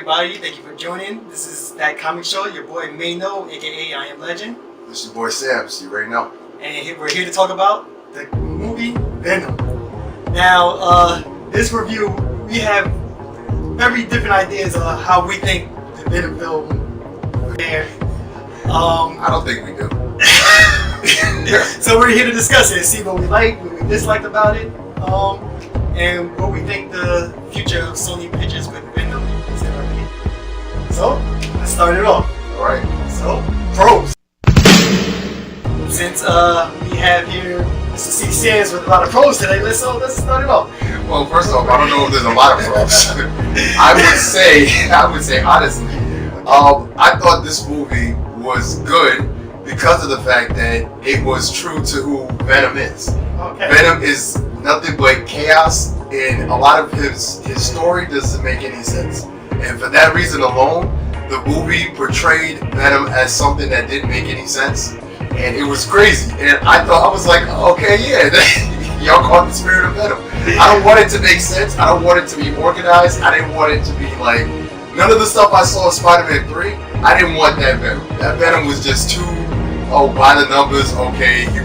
everybody. Thank you for joining. This is That Comic Show. Your boy Mayno, aka I Am Legend. This is your boy Sam, so you already know. And we're here to talk about the movie Venom. Now, this review, we have very different ideas of how we think the Venom film will fare. I don't think we do. So we're here to discuss it, see what we like, what we disliked about it, and what we think the future of Sony Pictures with Venom is going to be. So, let's start it off. Alright. So, pros. Since we have here Mr. C. Sands with a lot of pros today, let's start it off. Well, first off, I don't know if there's a lot of pros. I would say honestly, I thought this movie was good because of the fact that it was true to who Venom is. Okay. Venom is nothing but chaos, and a lot of his story doesn't make any sense. And for that reason alone, the movie portrayed Venom as something that didn't make any sense, and it was crazy. And I was like, okay, yeah, y'all caught the spirit of Venom. I don't want it to make sense. I don't want it to be organized. I didn't want it to be like none of the stuff I saw in Spider-Man 3. I didn't want that Venom. That Venom was just too by the numbers. Okay, he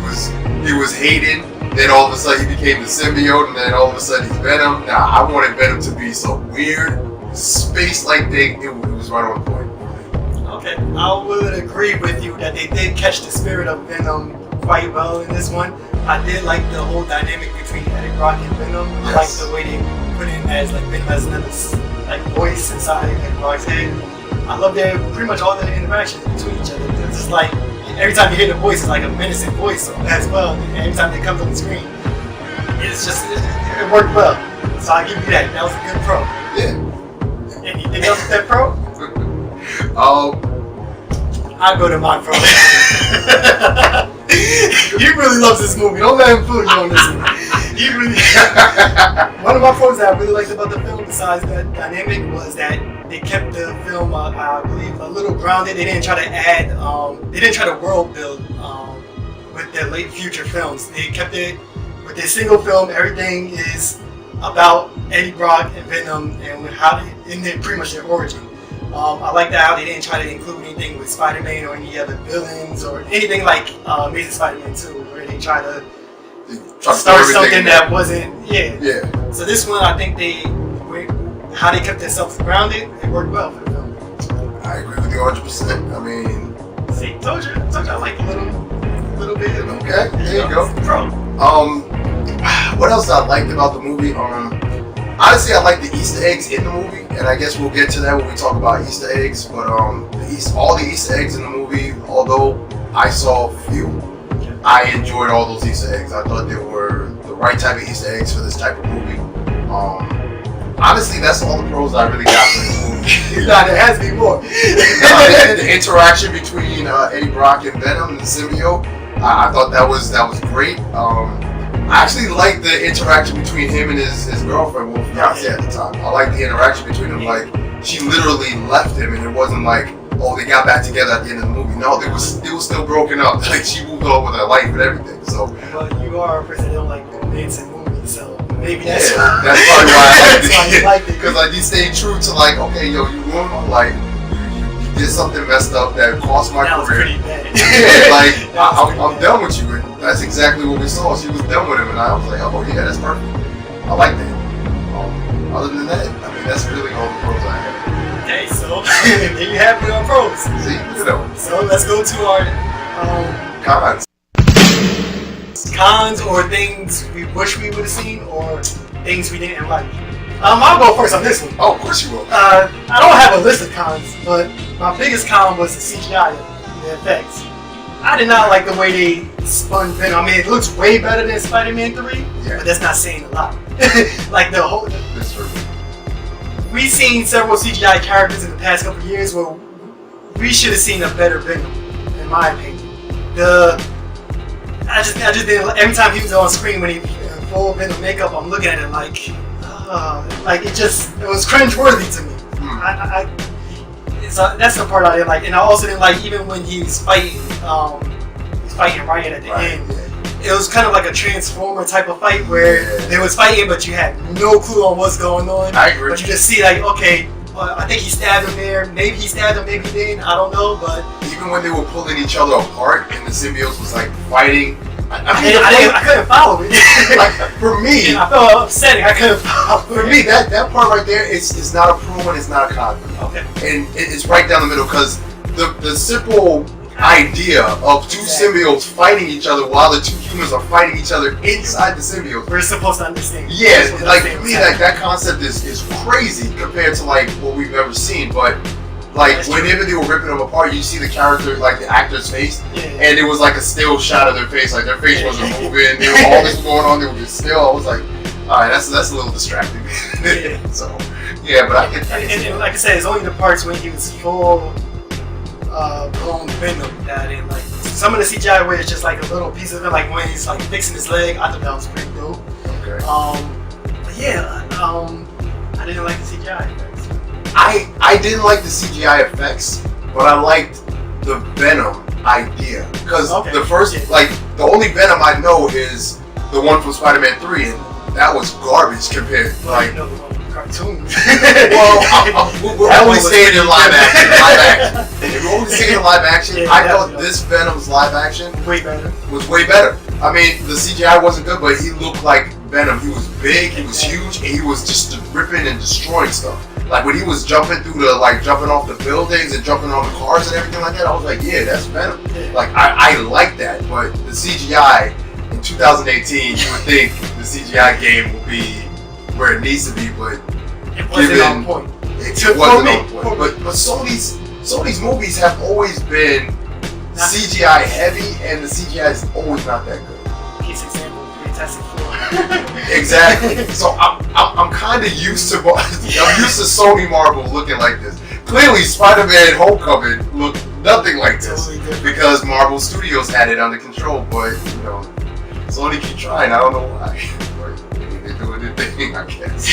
was hated. Then all of a sudden he became the symbiote, and then all of a sudden he's Venom. Nah, I wanted Venom to be some weird space-like thing. It was right on point. Okay, I would agree with you that they did catch the spirit of Venom quite well in this one. I did like the whole dynamic between Eddie Brock and Venom. I like the way they put in as like Venom has another voice inside Eddie Brock's head. I love their pretty much all the interactions between each other. It's just like every time you hear the voice, it's like a menacing voice as well. And every time they come on the screen, it's just it worked well. So I give you that. That was a good pro. Yeah. Anything else with that pro? I'll go to my pro. He really loves this movie. Don't let him fool you on this one. He really. One of my pros that I really liked about the film, besides that dynamic, was that they kept the film, I believe, a little grounded. They didn't try to add. They didn't try to world build with their late future films. They kept it with their single film. Everything is about Eddie Brock and Venom and pretty much their origin. I like that how they didn't try to include anything with Spider-Man or any other villains or anything like Amazing Spider-Man 2, where they try to start something that wasn't. Yeah. So this one, I think how they kept themselves grounded, it worked well for the film. I agree with you 100%. I mean, see, told you I like a little bit. Okay, there you go. Pro. What else I liked about the movie? Honestly, I like the Easter eggs in the movie, and I guess we'll get to that when we talk about Easter eggs. But all the Easter eggs in the movie, although I saw few, I enjoyed all those Easter eggs. I thought they were the right type of Easter eggs for this type of movie. Honestly, that's all the pros I really got for this movie. Nah, there has to be more. The interaction between Eddie Brock and Venom and the symbiote, I thought that was great. I actually liked the interaction between him and his girlfriend, well, fiance at the time. I liked the interaction between them. Like, she literally left him, and it wasn't like, oh, they got back together at the end of the movie. No, they was still broken up. Like, she moved on with her life and everything. So, but you are a person that don't like romance in movies, so maybe that's probably why I liked it. Because like you stayed true to like, okay, yo, you ruined my life. You did something messed up that cost my career. That was pretty bad. Yeah, like I'm done with you. And that's exactly what we saw. She was done with him, and I was like, oh yeah, that's perfect. I like that. Other than that, I mean, that's really all the pros I have. Okay, so there you have it on pros. See, you know. So let's go to our Cons. Cons, or things we wish we would have seen, or things we didn't like. I'll go first on this one. Oh, of course you will. I don't have a list of cons, but my biggest con was the CGI, the effects. I did not like the way they spun Venom. I mean, it looks way better than Spider-Man 3, but that's not saying a lot. Like the whole. That's true. We've seen several CGI characters in the past couple of years where we should have seen a better Venom, in my opinion. I just didn't. Every time he was on screen when he full Venom makeup, I'm looking at it like it was cringe-worthy to me. So that's the part I didn't like, and I also didn't like even when he's fighting Riot at the end. It was kind of like a Transformer type of fight where they was fighting, but you had no clue on what's going on. I agree. But you just see like, okay, I think he stabbed him there. Maybe he stabbed him, maybe he didn't. I don't know, but even when they were pulling each other apart and the symbiotes was like fighting, I couldn't follow it. like for me, I felt upsetting. I couldn't follow it. For me, that part right there is not a pro and it's not a con. Okay. And it's right down the middle because the simple idea of two symbiotes fighting each other while the two humans are fighting each other inside the symbiote. We're supposed to understand. Yeah, like for me, that concept is crazy compared to like what we've ever seen. But like whenever they were ripping them apart, you see the character, like the actor's face, and it was like a still shot of their face. Like their face wasn't moving. All this was going on, they were just still. I was like, all right, that's a little distracting. So yeah, but I can. And like I said, it's only the parts when he was full blown Venom that I didn't like. Some of the CGI where it's just like a little piece of it, like when he's like fixing his leg, I thought that was pretty dope. Okay. But yeah, I didn't like the CGI effects. I didn't like the CGI effects, but I liked the Venom idea because the first, like the only Venom I know is the one from Spider-Man 3, and that was garbage compared. Like, cartoons. Well, we're only staying in live action. If we're only staying in live action, I thought this Venom's live action was way better. I mean, the CGI wasn't good, but he looked like Venom. He was big, he was huge, and he was just ripping and destroying stuff. Like when he was jumping through jumping off the buildings and jumping on the cars and everything like that, I was like, yeah, that's Venom. Like I like that, but the CGI in 2018, you would think the CGI game would be where it needs to be, but it wasn't on point. It wasn't on point. But Sony's movies have always been CGI heavy, and the CGI is always not that good. Case example, Fantastic Four. Exactly. So I'm kind of used to Sony Marvel looking like this. Clearly, Spider-Man: Homecoming looked nothing like this because Marvel Studios had it under control. But you know, Sony keep trying. I don't know why. They're doing their thing, I guess.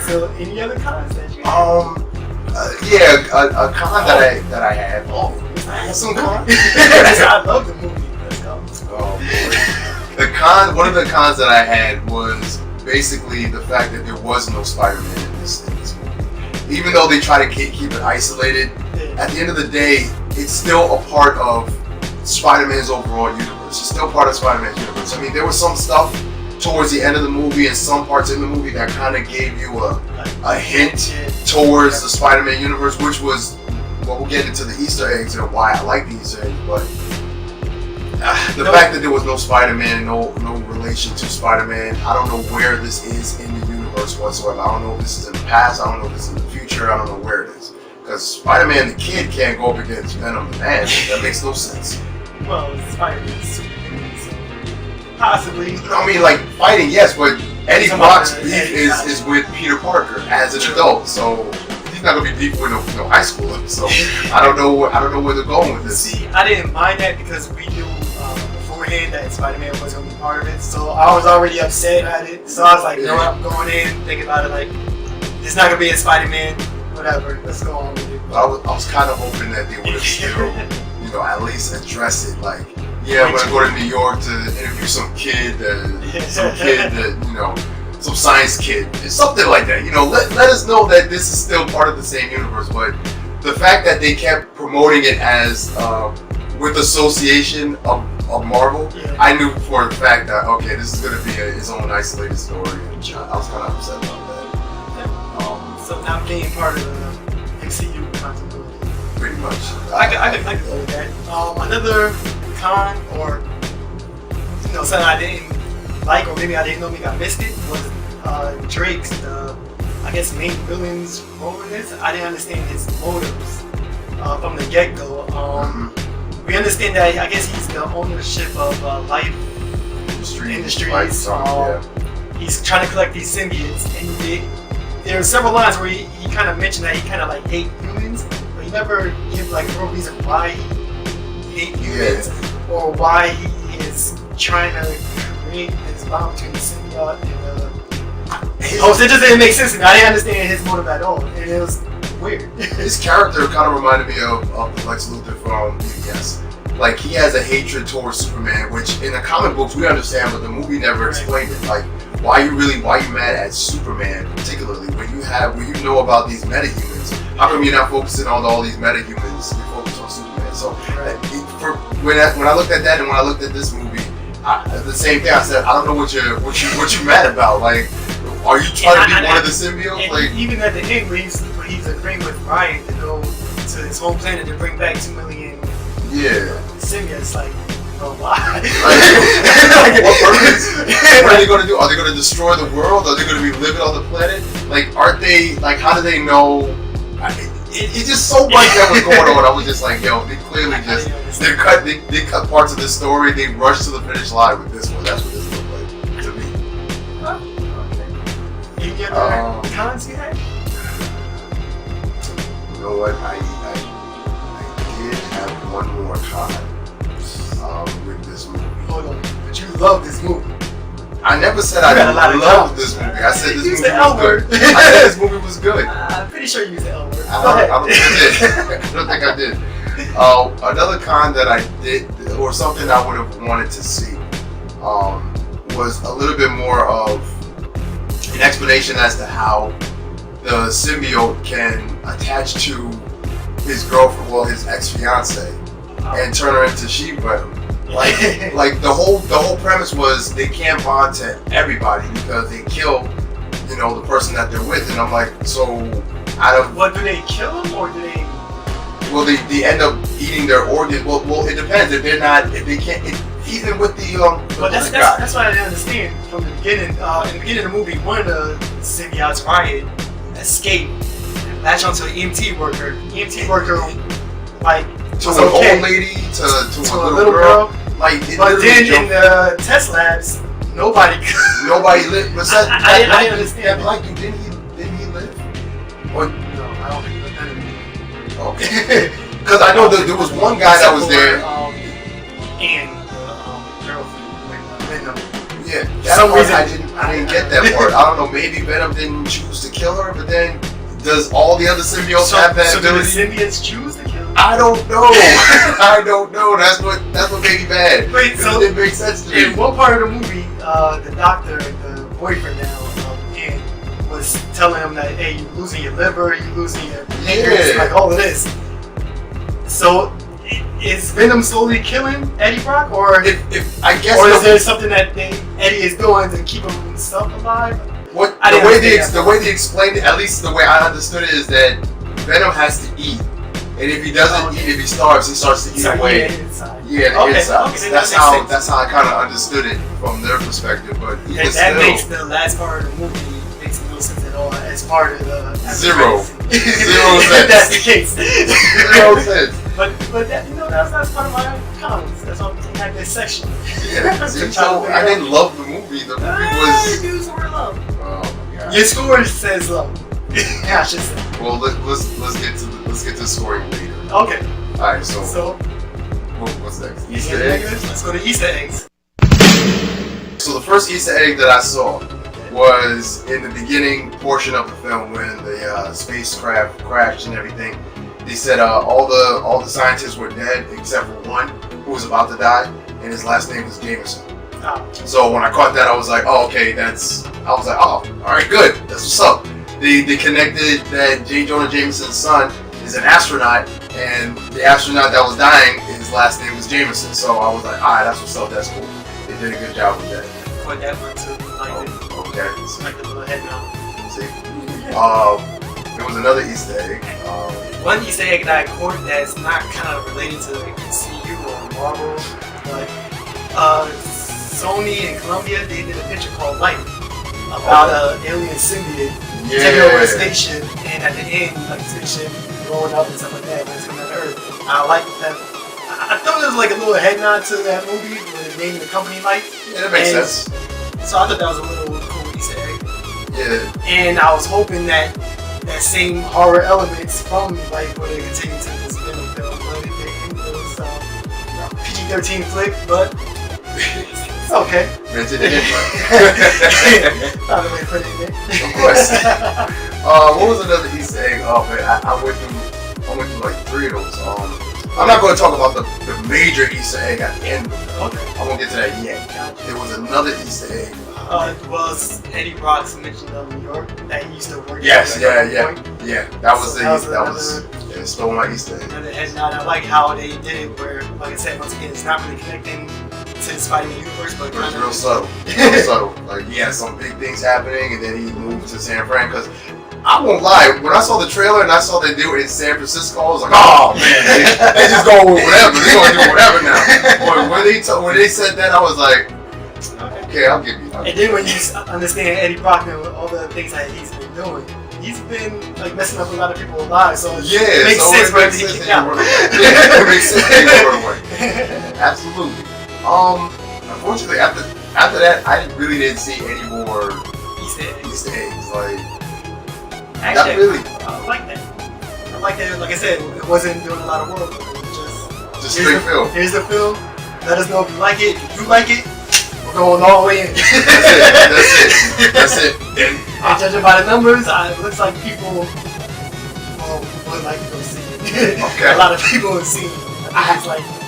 So, any other cons that you? A con that I had. I had some con. I love the movie. Let's go. Oh boy. One of the cons that I had was basically the fact that there was no Spider-Man in this movie. Even though they try to keep it isolated, at the end of the day, it's still a part of Spider-Man's overall universe. It's still part of Spider-Man's universe. I mean, there was some stuff towards the end of the movie and some parts in the movie that kind of gave you a hint towards the Spider-Man universe, which was, well, we'll get into the Easter eggs and why I like the Easter eggs, but the fact that there was no Spider-Man, no relation to Spider-Man, I don't know where this is in the universe whatsoever. I don't know if this is in the past, I don't know if this is in the future, I don't know where it is. Because Spider-Man the kid can't go up against Venom the man. That makes no sense. Well, Spider-Man's Superman, so possibly. I mean, like, fighting, yes, but Eddie Brock's beef is with Peter Parker as an adult, so he's not gonna be beef with no high schooler. So I don't know where they're going with this. See, I didn't mind that because we knew beforehand that Spider-Man wasn't gonna be part of it, so I was already upset at it. So I was like, you know what, I'm going in, thinking about it like, it's not gonna be a Spider-Man, whatever, let's go on with it. I was kind of hoping that they would have still, at least address it, like, yeah, I'm gonna go to New York to interview some kid that, some science kid, something like that. Let us know that this is still part of the same universe. But the fact that they kept promoting it as with association of Marvel, I knew for a fact that okay, this is gonna be its own isolated story. And I was kind of upset about that. So now being part of the MCU continuity, pretty much. I could go with that. Another con or something I didn't like, or maybe I didn't know, maybe I missed it, was Drake's main villain's role in this. I didn't understand his motives from the get-go. We understand that I guess he's the ownership of Life Industries. He's trying to collect these symbiotes, and there are several lines where he kind of mentioned that he kind of like hate humans, but he never give like no reason why he hate humans or why he is trying to create this bond between the symbiote and so it just didn't make sense to me. I didn't understand his motive at all, and it was weird. His character kind of reminded me of Lex Luthor from BVS. Like, he has a hatred towards Superman, which in the comic books we understand, but the movie never explained it. Like, why you mad at Superman particularly when you know about these metahumans? How come you're not focusing on all these metahumans? You focus on Superman. So when I looked at that and when I looked at this movie, the same thing. I said, I don't know what you mad about. Like, are you trying to be one of the symbiotes? Like, even at the end, when he's agreeing with Ryan to go to his home planet to bring back 2 million symbiotes, like, why? What purpose? What are they going to do? Are they going to destroy the world? Are they going to be living on the planet? Like, aren't they? Like, how do they know? It's just so much that was going on. I was just like, yo, they clearly just they cut parts of the story. They rushed to the finish line with this one. That's what this looked like to me. Okay. You get the cons you had? You know what? I did have one more con with this movie. Hold on, but you love this movie. I never said I loved this movie. I said this movie was good. I said this movie was good. I'm pretty sure you used the L word. I don't think I did. Another con that I did, or something I would have wanted to see, was a little bit more of an explanation as to how the symbiote can attach to his girlfriend, well, his ex-fiance, and turn her into She-Venom. Like the whole premise was they can't bond to everybody because they kill, the person that they're with, and I'm like, so out of what, do they kill them or do they? Well, they end up eating their organs. Well, it depends if they can't. Even with the But that's what I didn't understand from the beginning. In the beginning of the movie, one of the symbiotes, Riot, escaped, latched onto an EMT worker. EMT worker, like, to an old lady, to a little girl. Like, but then in the test labs, nobody lived. I understand. Like, didn't he live? Or no, I don't think that. Okay. Because I know that there was one guy that was there. And the girlfriend, Venom. Yeah, for some reason I didn't get that part. I don't know. Maybe Venom didn't choose to kill her, but then does all the other symbiotes have that ability? So do the symbiotes choose to kill her? I don't know. I don't know. That's what made me bad. Wait, so it makes sense to me. In one part of the movie, the doctor, the boyfriend now, and was telling him that, hey, you're losing your liver, you're losing your pancreas, like all of this. So is Venom slowly killing Eddie Brock, or if I guess, or is there something that Eddie is doing to keep himself alive? The way they explained it, at least the way I understood it, is that Venom has to eat. And if he doesn't eat, if he starves, he starts to eat away. Yeah, the inside. That's how I kind of understood it from their perspective. But even that makes the last part of the movie makes no sense at all. As part of the zero sense. That's the case. 0 sense. But that, that's part of my comments. That's why we have this section. Yeah. So I didn't love the movie. The movie was. You used the word love. Oh my god. Your score says love. Yeah, I should say. Well, let's get to scoring later. Okay. All right. So what's next? Easter eggs. Let's go to Easter eggs. So the first Easter egg that I saw was in the beginning portion of the film when the spacecraft crashed and everything. They said all the scientists were dead except for one who was about to die, and his last name was Jameson. Oh. So when I caught that, I was like, oh, okay, I was like, oh, all right, good, that's what's up. They connected that J. Jonah Jameson's son is an astronaut, and the astronaut that was dying, his last name was Jameson. So I was like, all right, that's what's up, that's cool. They did a good job with that. Put that one too. Okay. Like the little head now. See, there was another Easter egg. One Easter egg that I caught that's not kind of related to the MCU or Marvel, but Sony and Columbia, they did a picture called Life about an alien symbiote taking over a station, and at the end, like the spaceship blowing up and stuff like that when it's coming to Earth. I like that. I thought it was like a little head nod to that movie where they named the company Life. Yeah, that makes sense. So I thought that was a little cool Easter egg. Yeah. And I was hoping that same horror elements from Life would continue to this Venom film, but it was PG-13 flick, but it's okay. Rented it in, Found a way to put it in there. Of course. What was another Easter egg? Oh man, I went through like 3 of those. I'm not going to talk about the major Easter egg at the end of the film. Okay. I won't get to that yet. There was another Easter egg Well, Eddie Brock's mentioned New York that he used to work. Yes, at yeah. That was stole my Easter egg. And I like how they did it, where, like I said, once again, it's not really connecting to the Spider-Man universe, but it's real subtle. Real subtle. Like he had some big things happening, and then he moved to San Fran. Because I won't lie, when I saw the trailer and I saw they do it in San Francisco, I was like, oh man, they just go with whatever. They're gonna do whatever now. But when they said that, I was like, okay, I'll give you that. And then when you understand Eddie Brock and all the things that he's been doing, he's been like messing up a lot of people's lives. So it makes sense for him to get kicked out. Yeah, it makes sense to run away. Absolutely. Unfortunately, after that, I really didn't see any more Easter eggs. Like, actually, not really. I like that. I like that. Like I said, it wasn't doing a lot of work. It was just straight film. Here's the film. Let us know if you like it. If you like it, we're going all the way in. That's it. And judging by the numbers, it looks like people would like to go see it. Okay. A lot of people have seen it. I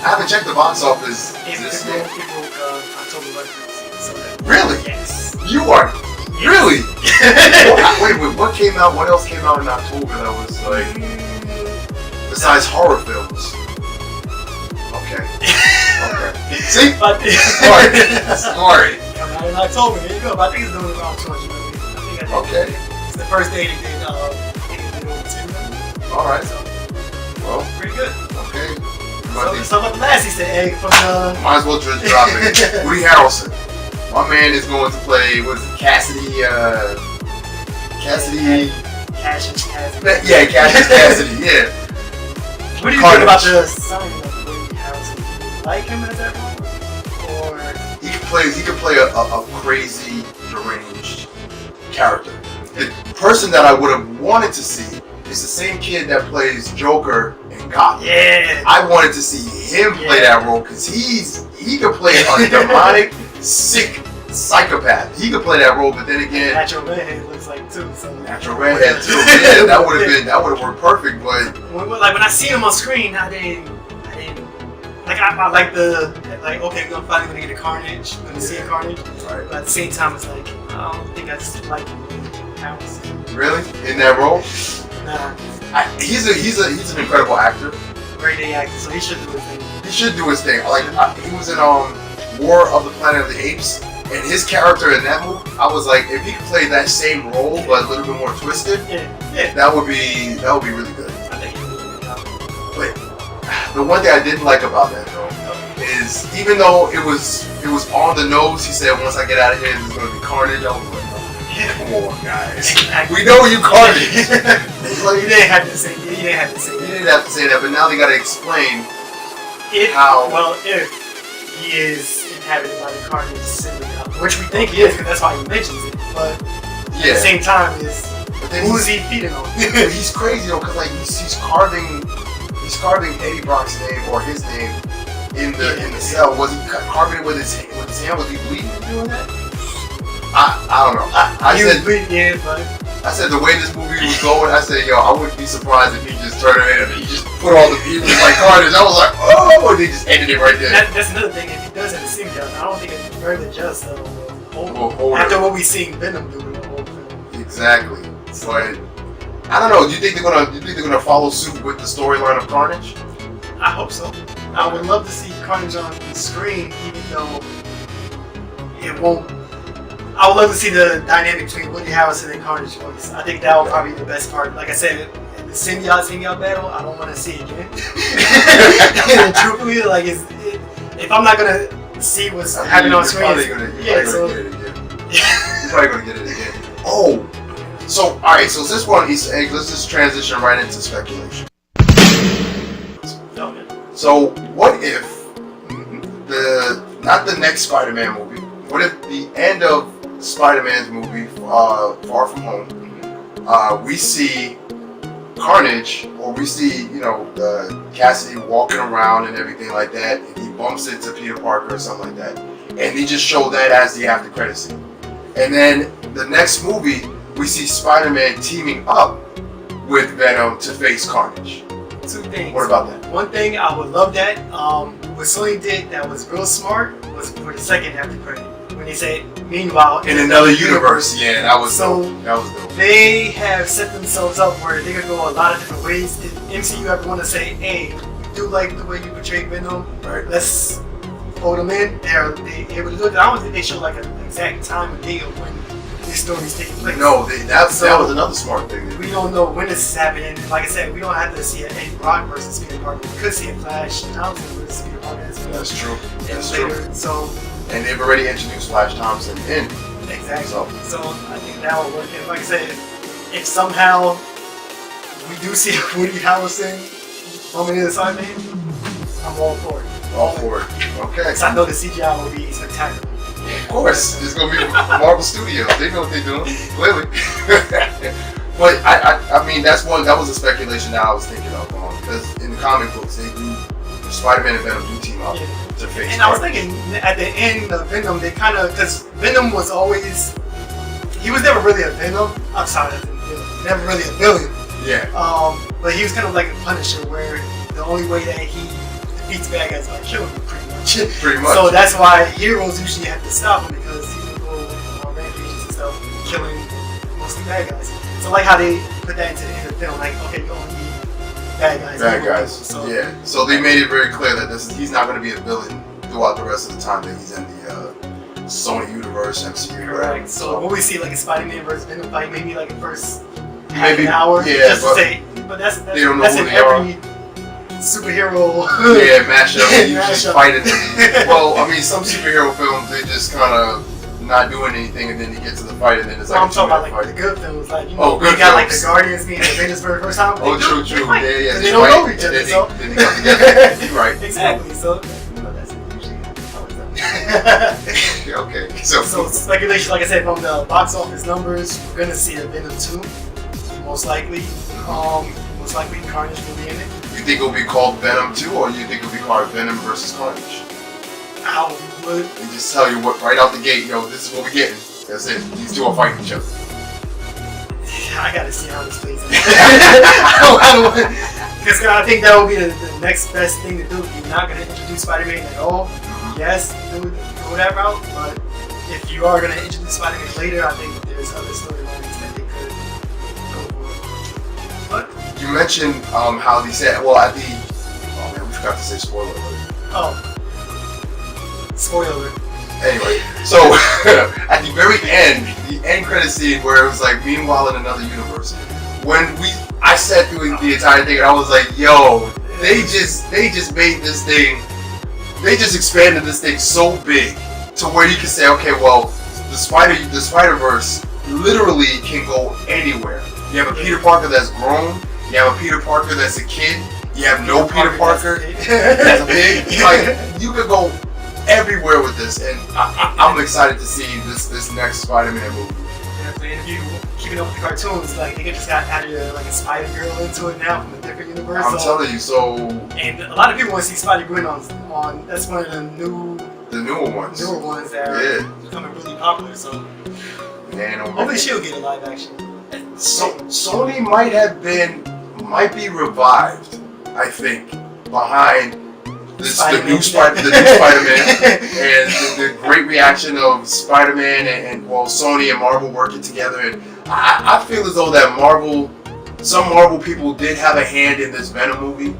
haven't checked the box office. October 11th. So really? Yes. You are really? Wait, what came out? What else came out in October that was like besides horror films? Okay. See? Smart. Coming out in October. There you go. But I think it's doing around 200 million. Okay. It's the first day they did over 2 million. All right. So, well, pretty good. Okay. So about the last Easter egg from the... Might as well just drop it. Woody Harrelson. My man is going to play, what is it, Cassidy? Yeah, Cassidy, yeah. What do you think about the signing of Woody Harrelson? Do you like him as that role? Or... He could play a crazy, deranged character. The person that I would have wanted to see is the same kid that plays Joker in Gotham. Yeah. I wanted to see him play that role because he could play a demonic, sick psychopath. He could play that role, but then again, Natural Redhead looks like too. So Natural Redhead too. Yeah, that would have worked perfect. But like when I see him on screen, I didn't like. I like okay, we're finally gonna get a Carnage. We're gonna see a Carnage. Right. But at the same time, it's like I don't think I just like Harrelson. Really, in that role? Nah. He's an incredible actor. Great A actor, so he should do his thing. He should do his thing. Like he was in War of the Planet of the Apes, and his character in that movie, I was like, if he could play that same role but a little bit more twisted, that would be really good. I think he would do a good job. But the one thing I didn't like about that though is even though it was on the nose, he said once I get out of here, there's gonna be carnage. I was like, come on, guys. We know you Carnage. Like, you didn't have to say that. You didn't have to say that, but now they gotta explain if he is inhabited by the Carnage symbiote, which we think he is, because that's why he mentions it. But at the same time, who is he feeding on? He's crazy though, because like he's carving Eddie Brock's name or his name in the cell. Was he carving it with his hand? Was he bleeding doing that? I don't know. I said the way this movie was going, I said, I wouldn't be surprised if he just turned it in and he just put all the people like Carnage. I was like, oh, they just ended it right there. That's another thing. If he does have a symbiote, I don't think it's further just after what we seen Venom do in the whole film. Exactly. But I don't know. Do you think they're gonna follow suit with the storyline of Carnage? I hope so. I would love to see Carnage on the screen, even though it won't. I would love to see the dynamic between Woody Harrelson and Carnage voice. I think that would probably be the best part. Like I said, the symbiote battle, I don't want to see it again. And truthfully, like if I'm not gonna see what's happening on screen, you're probably gonna get it again. Oh, so all right. So since we're on Easter eggs, let's just transition right into speculation. So what if not the next Spider-Man movie? What if the end of Spider-Man's movie, Far From Home, we see Carnage, or we see, Cassidy walking around and everything like that, and he bumps into Peter Parker or something like that, and they just show that as the after credit scene. And then the next movie, we see Spider-Man teaming up with Venom to face Carnage. Two things. What about that? One thing, I would love that. What Sony did that was real smart was for the second after credit. When when they say, meanwhile, in another universe. Yeah, that was so dope. That was dope. They have set themselves up where they could go a lot of different ways. If MCU ever want to say, hey, we do like the way you portray Venom, Right. let's fold them in. They're able to do it. I don't think they show like an exact time and date of when this story's taking place. No, that was another smart thing. We don't know when this is happening. Like I said, we don't have to see an Eddie Brock versus Peter Parker. We could see a Flash Thompson versus Peter Parker. That's true. That's later. true. So, and they've already introduced Flash Thompson in. exactly. So I think that will work. And like I said, if somehow we do see Woody Harrelson from the other side, man, I'm all for it. All for it. Okay. Because I know the CGI will be spectacular. Of course, it's gonna be Marvel Studios. They know what they're doing, clearly. But I mean, that was a speculation that I was thinking of, because in the comic books, they do Spider-Man and Venom do team up to face. And I was thinking at the end of Venom, they kind of, because Venom was always, he was never really a Venom. I'm sorry, that's a villain. Never really a villain. Yeah. But he was kind of like a Punisher, where the only way that he defeats bad guys is by killing them, pretty much. Pretty much. So that's why heroes usually have to stop him, because he will go on rampages and stuff, killing mostly bad guys. So like how they put that into the end of the film, like, okay, you only need bad guys. Bad guys. So, yeah. So they made it very clear that he's not going to be a villain throughout the rest of the time that he's in the Sony Universe, MCU. Correct. So will we see like a Spider-Man versus Venom fight, maybe like the first maybe an hour? Yeah, just to say, but that's they don't know that's who in they every superhero. Yeah, mashup. They usually Mashup. fighting. Well, I mean, some superhero films they just kind of not doing anything, and then they get to the fight, and then it's like I'm talking about fight. like the good films, like good you got like the films. Guardians meeting the Avengers for the first time. Oh, true. Fight, Yeah. 'cause they don't know each And other. So then they come together. You're right. exactly. So that's usually how it's done. Okay. So Speculation, like I said, from the box office numbers, we're gonna see a Venom 2, most likely. Most likely Carnage will be in it. you think it'll be called Venom 2, or you think it'll be called Venom versus Carnage? How would They just tell you what right out the gate, this is what we're getting. That's it. These two are fighting each other. I gotta see how this plays out. Because I think that would be the next best thing to do. If you're not gonna introduce Spider-Man at all, yes, go that route. But if you are gonna introduce Spider-Man later, I think that there's other storylines that they could go for. But You mentioned how they said, at the we forgot to say spoiler alert. Spoiler. Anyway, so at the very end, the end credit scene where it was like, meanwhile in another universe, I sat through the entire thing and I was like, yo, they just made this thing, they just expanded this thing so big to where you can say, okay, well, the Spider-Verse literally can go anywhere. You have a Peter Parker that's grown, you have a Peter Parker that's a kid, you have no Peter Parker that's big. Like, you could go everywhere with this, and I'm excited to see this next Spider-Man movie. And if you keep it up with the cartoons, like they just got added like a Spider Girl into it now from a different universe. I'm telling you, so. And a lot of people want to see Spider-Gwen on. That's one of the newer ones. Newer ones that are becoming really popular. So man, hopefully she'll get a live action. So Sony might be revived, I think, behind the new Spider-Man and the great reaction of Spider-Man and Sony and Marvel working together. And I feel as though that some Marvel people did have a hand in this Venom movie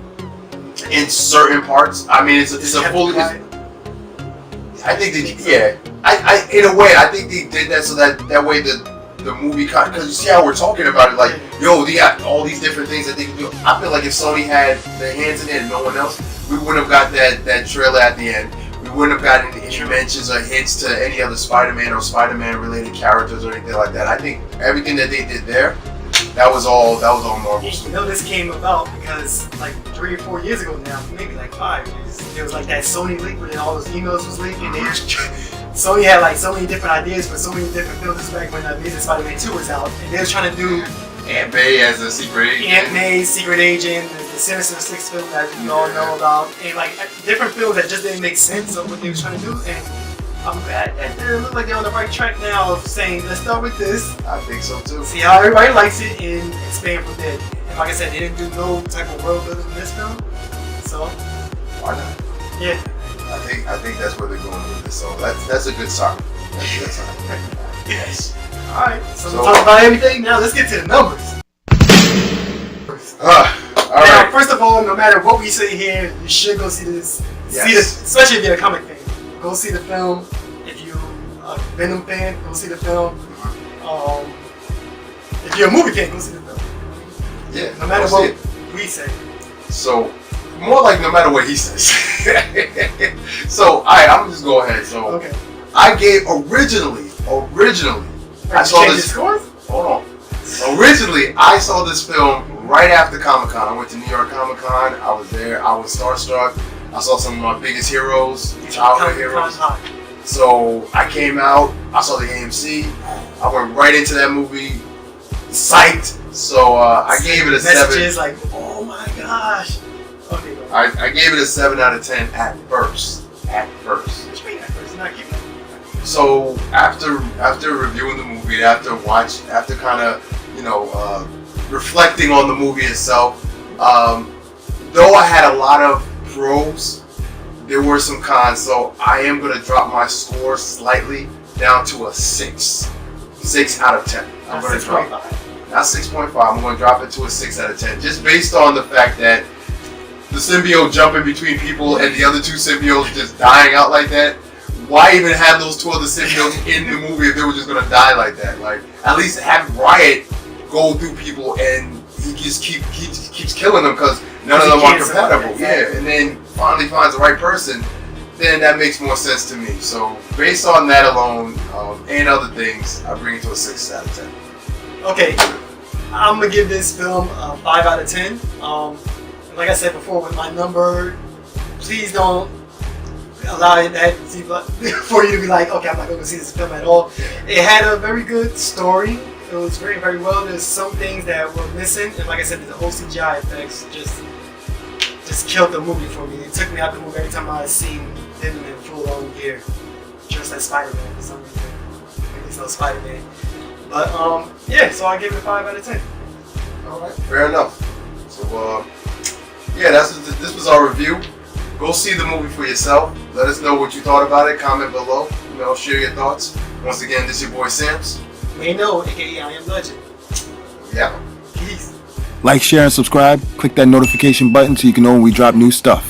in certain parts. I mean, it's a fully. I think in a way, I think they did that so that way the movie, because you see how we're talking about it, like, yo, they got all these different things that they can do. I feel like if Sony had their hands in it and no one else, we wouldn't have got that trailer at the end. We wouldn't have gotten any mentions or hints to any other Spider-Man or Spider-Man related characters or anything like that. I think everything that they did there, that was all Marvel. You know, this came about because like 3 or 4 years ago now, maybe like 5 years, there was like that Sony leak where all those emails was leaked, and Sony had like so many different ideas for so many different films. This was back when Amazing Spider-Man 2 was out, and they was trying to do Aunt May as a secret agent. Aunt May's Secret Agent, the Sinister Six film that you all know about, and like different films that just didn't make sense of what they were trying to do. And I'm glad that they look like they're on the right track now of saying, let's start with this. I think so too. See how everybody likes it and expand from there. And like I said, they didn't do no type of world building in this film, so why not? yeah. I think that's where they're going with this. So that's a good sign. That's a good time. Yes. Alright, so we'll talk about everything. Now let's get to the numbers. All now, right. first of all, no matter what we say here, you should go see this. Yes. Especially if you're a comic fan. Go see the film. If you're a Venom fan, go see the film. If you're a movie fan, go see the film. Yeah. No matter what we say. So, more like no matter what he says. So, alright, I'm just go ahead. So, okay. I gave originally, I saw this. Scores? Hold on. Originally, I saw this film right after Comic-Con. I went to New York Comic-Con. I was there. I was starstruck. I saw some of my biggest heroes, childhood heroes. So I came out. I saw the AMC. I went right into that movie, psyched. So I gave it a 7. Messages like, oh my gosh. Okay, go ahead. I gave it a 7 out of 10 at first. At first. What you mean at first? Not giving it. So after reviewing the movie, after kind of reflecting on the movie itself, though I had a lot of pros, there were some cons. So I am gonna drop my score slightly down to a 6 out of 10. I'm gonna drop not 6.5. I'm gonna drop it to a 6 out of 10, just based on the fact that the symbiote jumping between people and the other 2 symbiotes just dying out like that. Why even have those 2 other symbiotes in the movie if they were just gonna die like that? Like, at least have Riot go through people and he just keeps killing them because none of them are compatible. Yeah, and then finally finds the right person. Then that makes more sense to me. So based on that alone and other things, I bring it to a 6 out of 10. Okay, I'm gonna give this film a 5 out of 10. Like I said before, with my number, please don't allow that for you to be like, okay, I'm not going to see this film at all. It had a very good story. It was very, very well. There's some things that were missing, and like I said, the whole CGI effects just killed the movie for me. It took me out the movie every time I seen Venom in full-on gear, just like Spider-Man for some reason. Maybe it's no Spider-Man, but yeah. So I give it a 5 out of 10. All right, fair enough. So yeah, this was our review. Go see the movie for yourself. Let us know what you thought about it. Comment below. Share your thoughts. Once again, this is your boy Samps. Mano, aka I Am Legend. Yeah. Peace. Like, share, and subscribe. Click that notification button so you can know when we drop new stuff.